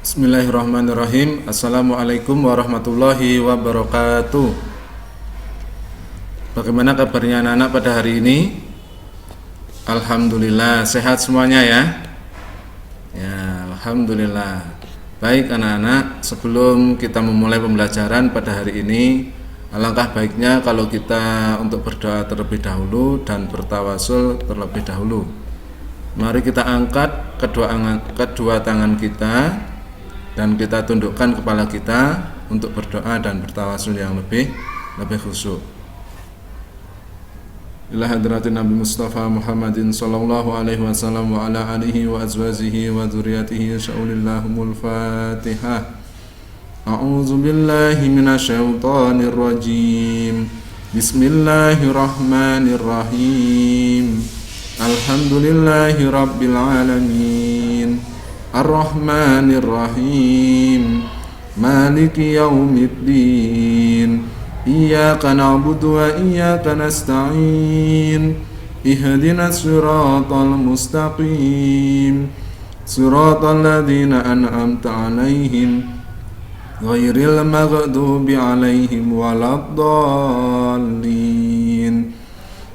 Bismillahirrahmanirrahim. Assalamualaikum warahmatullahi wabarakatuh. Bagaimana kabarnya anak-anak pada hari ini? Alhamdulillah, sehat semuanya ya? Ya, alhamdulillah. Baik anak-anak, sebelum kita memulai pembelajaran pada hari ini, alangkah baiknya kalau kita untuk berdoa terlebih dahulu dan bertawasul terlebih dahulu. Mari kita angkat kedua tangan kita dan kita tundukkan kepala kita untuk berdoa dan bertawasul yang lebih khusyuk. Ila hadratin Nabi Mustafa Muhammadin sallallahu alaihi wasallam wa ala alihi wa azwajihi wa dzurriyyatihi sya'ulillahumul Fatihah. A'udzu billahi minasyaitonir rajim. Bismillahirrahmanirrahim. Alhamdulillahi rabbil alamin. Ar-Rahmanir Rahim. Maliki yaumiddin. Iyyaka na'budu wa iyyaka nasta'in. Ihdinas siratal mustaqim. Siratal ladzina an'amta 'alaihim ghairil maghdubi 'alaihim waladdallin.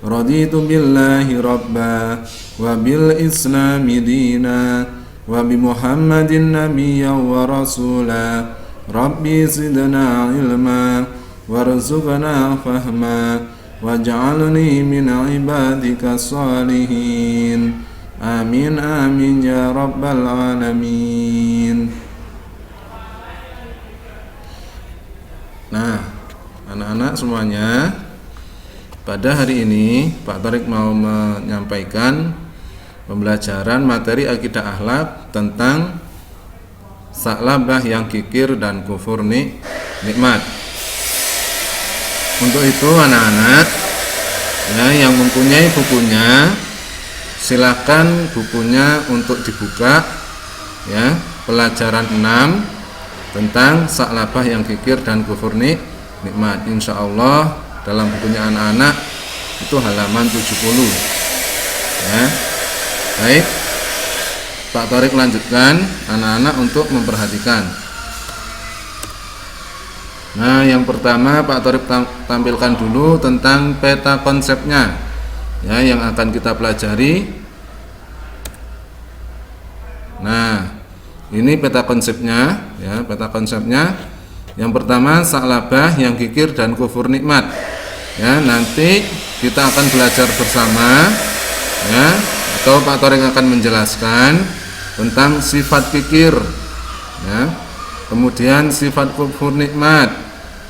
Raditu billahi rabba wa bil islami dina wa bi Muhammadin nabiyya wa rasula. Rabbi zidna ilma warzuqna fahma waj'alni min ibadika salihin. Amin amin ya rabbal alamin. Nah, anak-anak semuanya, pada hari ini Pak Tariq mau menyampaikan pembelajaran materi akidah akhlak tentang sa'labah yang kikir dan kufur nikmat. Untuk itu anak-anak ya, yang mempunyai bukunya, silakan bukunya untuk dibuka ya, pelajaran 6 tentang sa'labah yang kikir dan kufur nikmat. Insyaallah dalam bukunya anak-anak itu halaman 70 ya. Baik, Pak Tariq lanjutkan anak-anak untuk memperhatikan. Nah, yang pertama Pak Tariq tampilkan dulu tentang peta konsepnya ya, yang akan kita pelajari. Nah, ini peta konsepnya ya, peta konsepnya. Yang pertama sa'labah yang kikir dan kufur nikmat. Ya, nanti kita akan belajar bersama ya, atau Pak Tariq akan menjelaskan tentang sifat kikir ya, kemudian sifat kufur nikmat,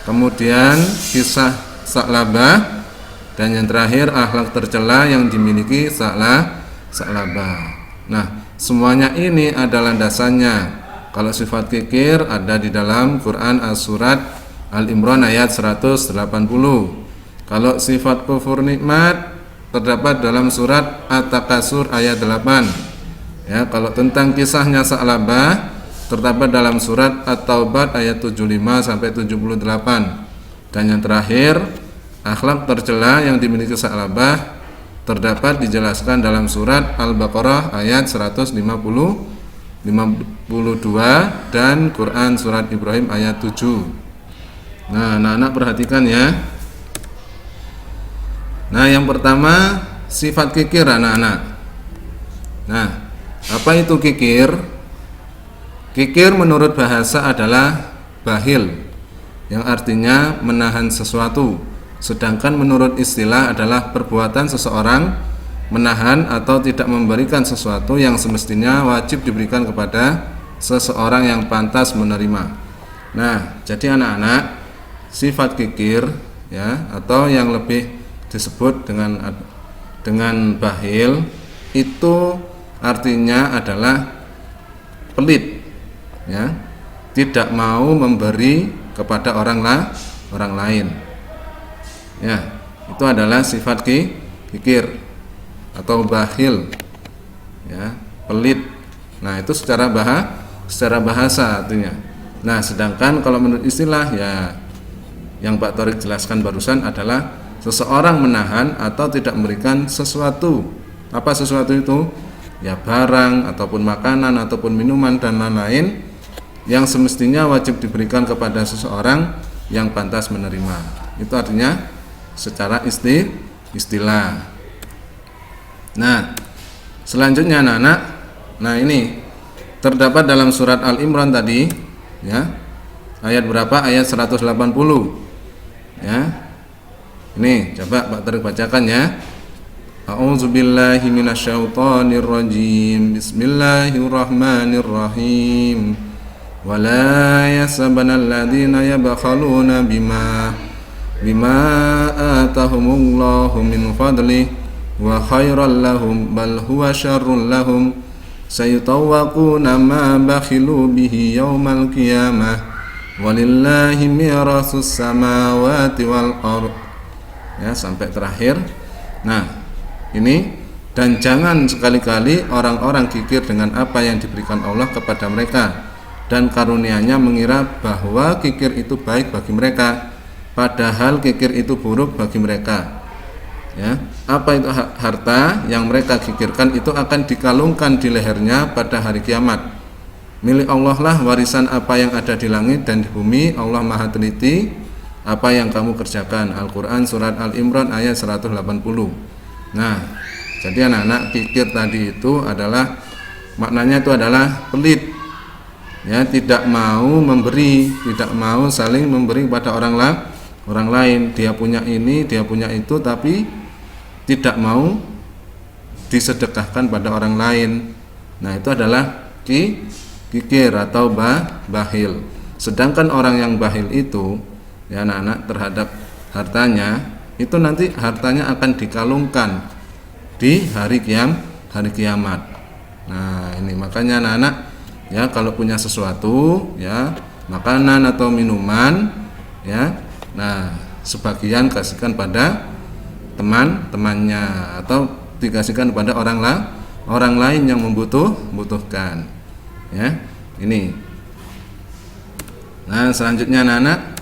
kemudian kisah sa'labah, dan yang terakhir akhlak tercela yang dimiliki sa'labah. Nah, semuanya ini adalah landasannya. Kalau sifat kikir ada di dalam Quran As-Surat Al-Imran ayat 180. Kalau sifat kufur nikmat terdapat dalam surat At-Takasur ayat 8. Ya, kalau tentang kisahnya sa'labah terdapat dalam surat At-Taubah ayat 75 sampai 78. Dan yang terakhir, akhlak tercela yang dimiliki sa'labah terdapat dijelaskan dalam surat Al-Baqarah ayat 152 dan Quran surat Ibrahim ayat 7. Nah, anak-anak perhatikan ya. Nah, yang pertama sifat kikir anak-anak. Nah, apa itu kikir? Kikir menurut bahasa adalah bahil, yang artinya menahan sesuatu. Sedangkan menurut istilah adalah perbuatan seseorang menahan atau tidak memberikan sesuatu yang semestinya wajib diberikan kepada seseorang yang pantas menerima. Nah, jadi anak-anak, sifat kikir ya, atau yang lebih disebut dengan bahil, itu artinya adalah pelit ya, tidak mau memberi kepada orang lain ya, itu adalah sifat kikir atau bahil ya, pelit. Nah, itu secara bahasa artinya. Nah, sedangkan kalau menurut istilah ya, yang Pak Tariq jelaskan barusan adalah seseorang menahan atau tidak memberikan sesuatu. Apa sesuatu itu? Ya barang ataupun makanan ataupun minuman dan lain-lain yang semestinya wajib diberikan kepada seseorang yang pantas menerima. Itu artinya secara istilah. Nah, selanjutnya anak-anak, nah ini terdapat dalam surat Al-Imran tadi, ya. Ayat berapa? Ayat 180. Ya. Ini coba Pak Tarik bacakan ya. A'udzubillahi minasyaitonirrajim. Bismillahirrahmanirrahim. Wala yasabanal ladzina yabkhaluna bima atahumullahu min fadlihi wa khairal lahum bal huwa syarrul lahum sayutawwaquna ma bakhilu bihi yaumal qiyamah walillahi mirasus samawati wal ardh. Ya, sampai terakhir. Nah, ini, dan jangan sekali-kali orang-orang kikir dengan apa yang diberikan Allah kepada mereka dan karunia-Nya mengira bahwa kikir itu baik bagi mereka, padahal kikir itu buruk bagi mereka. Ya, apa itu harta yang mereka kikirkan itu akan dikalungkan di lehernya pada hari kiamat. Milik Allah lah warisan apa yang ada di langit dan di bumi. Allah Maha teliti apa yang kamu kerjakan. Al-Quran surat Al-Imran ayat 180. Nah, jadi anak-anak, kikir tadi itu adalah maknanya itu adalah pelit, ya, tidak mau memberi, tidak mau saling memberi pada orang lain. Dia punya ini, dia punya itu, tapi tidak mau disedekahkan pada orang lain. Nah, itu adalah kikir atau bahil. Sedangkan orang yang bahil itu, ya anak-anak, terhadap hartanya, itu nanti hartanya akan dikalungkan di hari kiamat. Nah, ini makanya anak-anak, ya, kalau punya sesuatu, ya, makanan atau minuman, ya, nah, sebagian kasihkan pada teman-temannya atau dikasihkan pada orang lain yang membutuhkan. Ya, ini. Nah, selanjutnya anak-anak,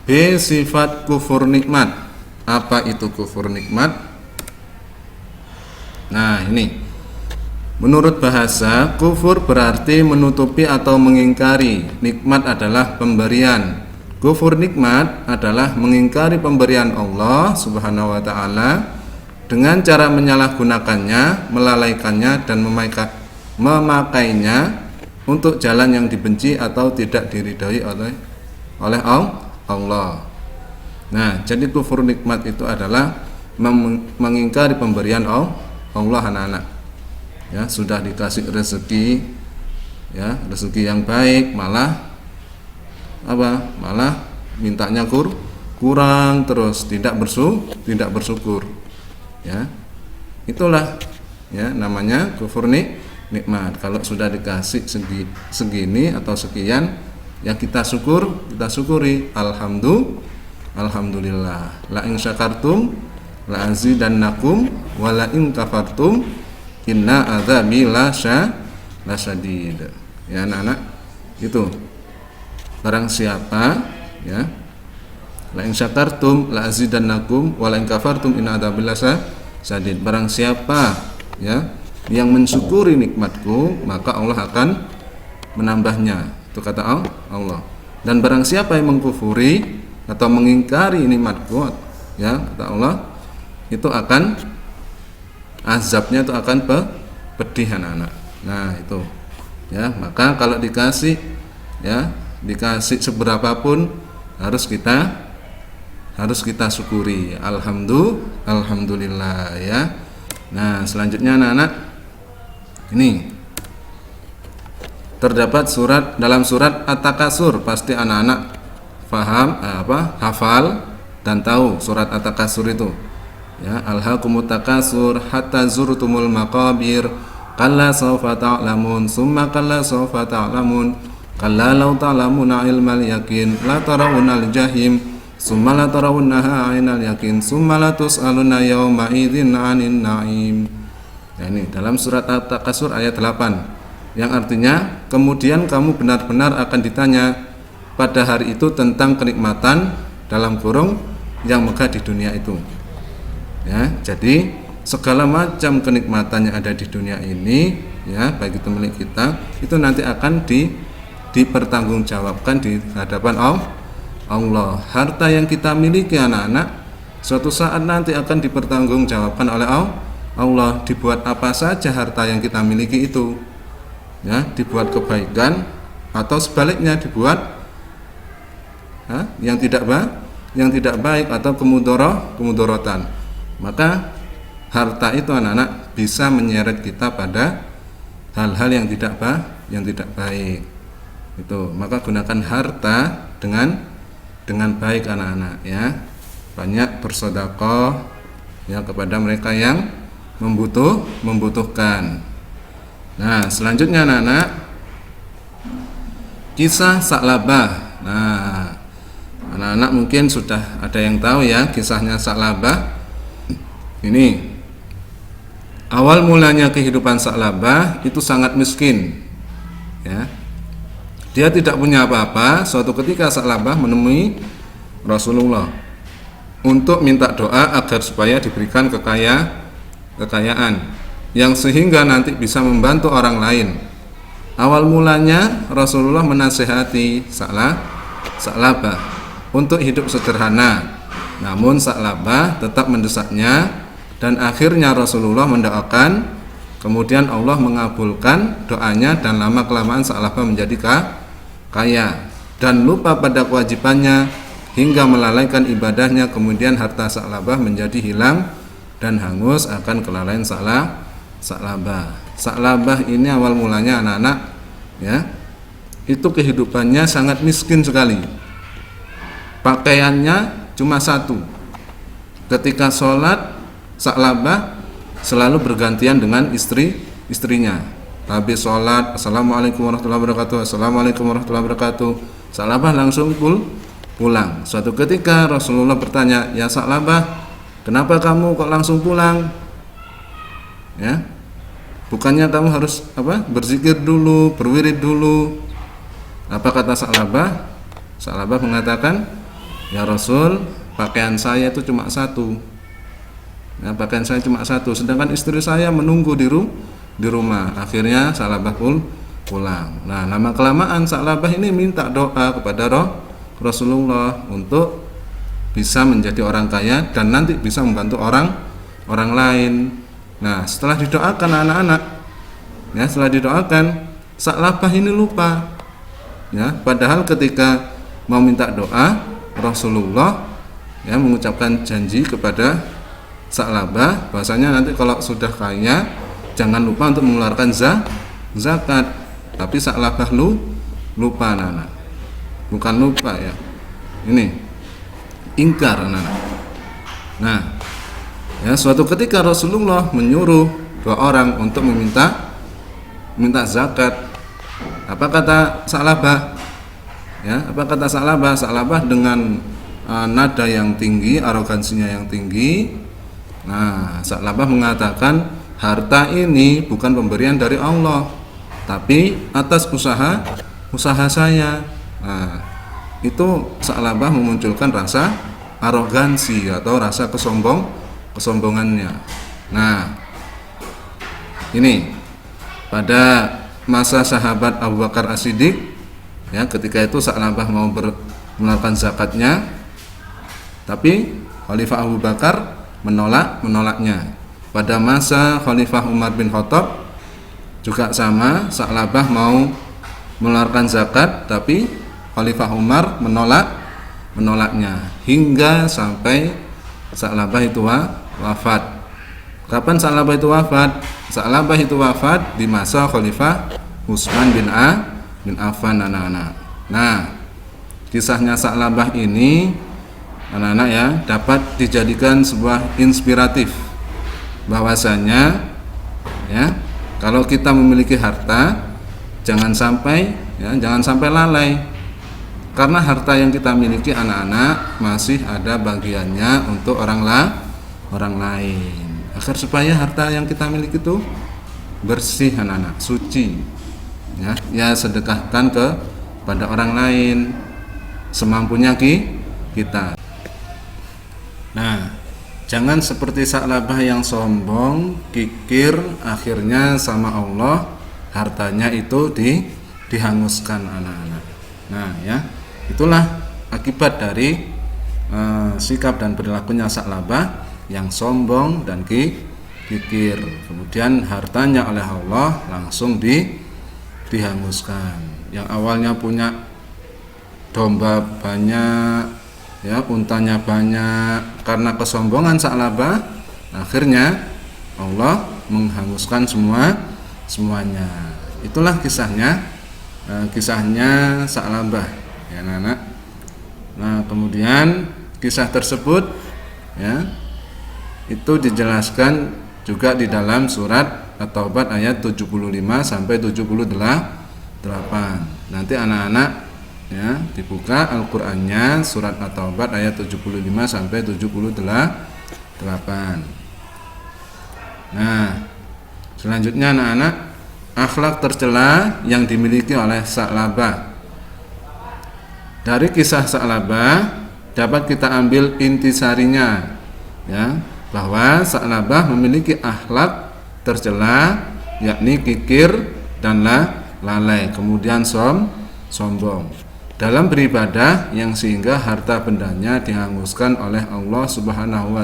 B. Sifat kufur nikmat. Apa itu kufur nikmat? Nah, ini. Menurut bahasa, kufur berarti menutupi atau mengingkari. Nikmat adalah pemberian. Kufur nikmat adalah mengingkari pemberian Allah Subhanahu wa taala dengan cara menyalahgunakannya, melalaikannya, dan memakainya untuk jalan yang dibenci atau tidak diridhoi oleh Allah. Nah, jadi kufur nikmat itu adalah mengingkari pemberian Allah anak-anak. Ya, sudah dikasih rezeki, ya, rezeki yang baik, malah mintanya kurang terus, tidak bersyukur. Ya, itulah, ya, namanya kufur nikmat. Kalau sudah dikasih segini atau sekian, ya kita syukuri. Alhamdulillah. La in syakartum la azidannakum wa la in kafartum inna adzabi lasyadid. Ya anak-anak, itu barang siapa, ya, la in syakartum la azidannakum wa la in kafartum inna adzabi lasyadid. Barang siapa, ya, yang mensyukuri nikmatku, maka Allah akan menambahnya. Itu kata Allah. Dan barang siapa yang mengkufuri atau mengingkari nikmatku, ya, kata Allah, itu akan azabnya itu akan pedih anak-anak. Nah, itu. Ya, maka kalau dikasih seberapapun harus kita syukuri. Alhamdulillah, ya. Nah, selanjutnya anak-anak, ini terdapat dalam surat At-Takasur. Pasti anak-anak hafal dan tahu surat At-Takasur itu. Ya, alhaqumut takasur hatta zurtumul maqabir kalla sawfa ta'lamun summa kalla sawfa ta'lamun kalla law ta'lamuna ilmal yakin la tarawunal jahim summa la tarawunnaha 'ainal yakin summa la tus'aluna yawma idzin 'anin na'im. Ya, ini dalam surat At-Takasur ayat 8, yang artinya kemudian kamu benar-benar akan ditanya pada hari itu tentang kenikmatan dalam kurung yang megah di dunia itu. Ya, jadi segala macam kenikmatan yang ada di dunia ini, ya, baik itu milik kita, itu nanti akan dipertanggungjawabkan di hadapan Allah. Harta yang kita miliki anak-anak suatu saat nanti akan dipertanggungjawabkan oleh Allah. Dibuat apa saja harta yang kita miliki itu, ya, dibuat kebaikan atau sebaliknya dibuat yang tidak baik atau kemudorotan. Maka harta itu anak-anak bisa menyeret kita pada hal-hal yang tidak baik. Itu, maka gunakan harta dengan baik anak-anak, ya. Banyak bersedekah, ya, kepada mereka yang membutuhkan. Nah, selanjutnya anak-anak, kisah Sa'labah. Nah, anak-anak mungkin sudah ada yang tahu, ya, kisahnya Sa'labah. Ini awal mulanya kehidupan Sa'labah itu sangat miskin, ya. Dia tidak punya apa-apa. Suatu ketika Sa'labah menemui Rasulullah untuk minta doa agar supaya diberikan kekayaan yang sehingga nanti bisa membantu orang lain. Awal mulanya Rasulullah menasihati Sa'labah untuk hidup sederhana, namun Sa'labah tetap mendesaknya, dan akhirnya Rasulullah mendoakan, kemudian Allah mengabulkan doanya, dan lama-kelamaan Sa'labah menjadi kaya dan lupa pada kewajibannya hingga melalaikan ibadahnya. Kemudian harta Sa'labah menjadi hilang dan hangus akan kelalaian Sa'labah. Sa'labah ini awal mulanya anak-anak, ya, itu kehidupannya sangat miskin sekali. Pakaiannya cuma satu. Ketika sholat, Sa'labah selalu bergantian dengan istrinya. Habis sholat, assalamualaikum warahmatullahi wabarakatuh, assalamualaikum warahmatullahi wabarakatuh, Sa'labah langsung pulang. Suatu ketika Rasulullah bertanya, ya Sa'labah, kenapa kamu kok langsung pulang? Ya, bukannya kamu harus berzikir dulu, berwirid dulu? Apa kata Sa'labah? Sa'labah mengatakan, ya Rasul, pakaian saya itu cuma satu. Ya, pakaian saya cuma satu, sedangkan istri saya menunggu di rumah. Akhirnya Sa'labah pulang. Nah, lama kelamaan Sa'labah ini minta doa kepada Rasulullah untuk bisa menjadi orang kaya dan nanti bisa membantu orang lain. Nah, setelah didoakan anak-anak, ya, setelah didoakan, Sa'labah ini lupa, ya, padahal ketika mau minta doa, Rasulullah, ya, mengucapkan janji kepada Sa'labah bahwasanya nanti kalau sudah kaya jangan lupa untuk mengeluarkan zakat. Tapi Sa'labah lupa anak-anak. Bukan lupa, ya. Ini ingkar anak-anak. Nah, ya, suatu ketika Rasulullah menyuruh dua orang untuk minta zakat. Apa kata Sa'labah? Ya, apa kata Sa'labah? Sa'labah dengan nada yang tinggi, arogansinya yang tinggi. Nah, Sa'labah mengatakan, harta ini bukan pemberian dari Allah, tapi atas usaha saya. Nah, itu Sa'labah memunculkan rasa arogansi atau rasa kesombongannya. Nah, ini pada masa sahabat Abu Bakar As-Siddiq, ya, ketika itu Sa'labah mau mengeluarkan zakatnya, tapi Khalifah Abu Bakar menolaknya. Pada masa Khalifah Umar bin Khattab juga sama, Sa'labah mau mengeluarkan zakat, tapi Khalifah Umar menolaknya hingga sampai Sa'labah itu wafat. Kapan Sa'labah itu wafat? Sa'labah itu wafat di masa Khalifah Utsman bin Affan anak-anak. Nah, kisahnya Sa'labah ini anak-anak, ya, dapat dijadikan sebuah inspiratif bahwasanya, ya, kalau kita memiliki harta jangan sampai lalai, karena harta yang kita miliki anak-anak masih ada bagiannya untuk orang lain, agar supaya harta yang kita miliki itu bersih anak-anak, suci, ya, sedekahkan kepada orang lain semampunya kita. Nah, Jangan seperti Sa'labah yang sombong, kikir, akhirnya sama Allah hartanya itu dihanguskan anak-anak. Nah ya, itulah akibat dari sikap dan perilakunya Sa'labah yang sombong dan kikir. Kemudian hartanya oleh Allah langsung dihanguskan. Yang awalnya punya domba banyak, ya, untanya banyak, karena kesombongan Sa'labah akhirnya Allah menghanguskan semuanya. Itulah kisahnya Sa'labah, ya anak. Nah, kemudian kisah tersebut ya itu dijelaskan juga di dalam surat At-Taubah ayat 75 sampai 78. Nanti anak-anak ya dibuka Al-Qur'annya surat At-Taubah ayat 75 sampai 78. Nah, selanjutnya anak-anak, akhlak tercela yang dimiliki oleh Sa'labah. Dari kisah Sa'labah dapat kita ambil intisarinya ya, bahwa Sa'labah memiliki akhlak tercela, yakni kikir dan lalai, kemudian sombong dalam beribadah, yang sehingga harta bendanya dihanguskan oleh Allah Subhanahu wa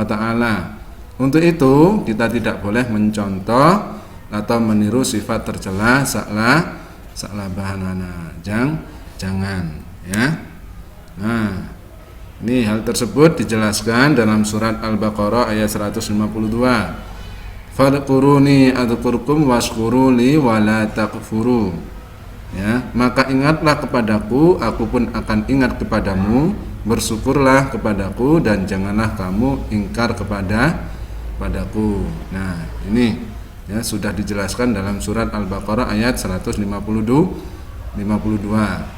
ta'ala. Untuk itu kita tidak boleh mencontoh atau meniru sifat tercela Sa'labah. Jangan ya. Nah, ini hal tersebut dijelaskan dalam surat Al-Baqarah ayat 152. Fadkuruni adzkurkum washkuruli wala takfuru. Ya, maka ingatlah kepadaku, aku pun akan ingat kepadamu. Bersyukurlah kepadaku dan janganlah kamu ingkar kepadaku. Nah, ini ya sudah dijelaskan dalam surat Al-Baqarah ayat 152.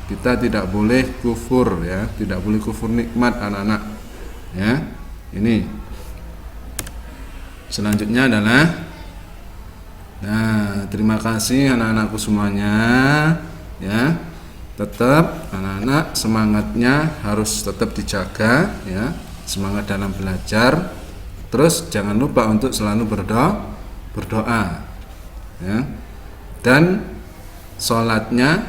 Kita tidak boleh kufur ya, tidak boleh kufur nikmat anak-anak. Ya. Ini. Selanjutnya adalah, nah, terima kasih anak-anakku semuanya ya. Tetap anak-anak semangatnya harus tetap dijaga ya, semangat dalam belajar. Terus jangan lupa untuk selalu berdoa ya. Dan sholatnya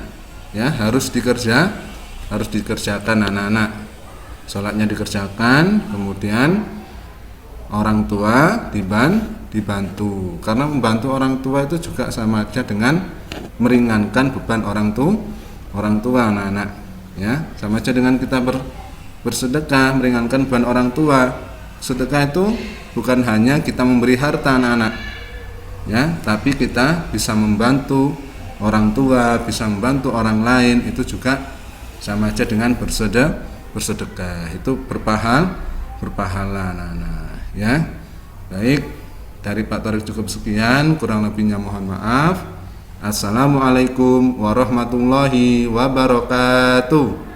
ya harus dikerjakan anak-anak. Sholatnya dikerjakan, kemudian orang tua dibantu, karena membantu orang tua itu juga sama aja dengan meringankan beban orang tua anak-anak ya, sama aja dengan kita bersedekah meringankan beban orang tua. Sedekah itu bukan hanya kita memberi harta anak-anak ya, tapi kita bisa membantu orang tua, bisa membantu orang lain, itu juga sama aja dengan bersedekah. Itu berpahala anak-anak ya. Baik, dari Pak Tariq cukup sekian, kurang lebihnya mohon maaf. Assalamualaikum warahmatullahi wabarakatuh.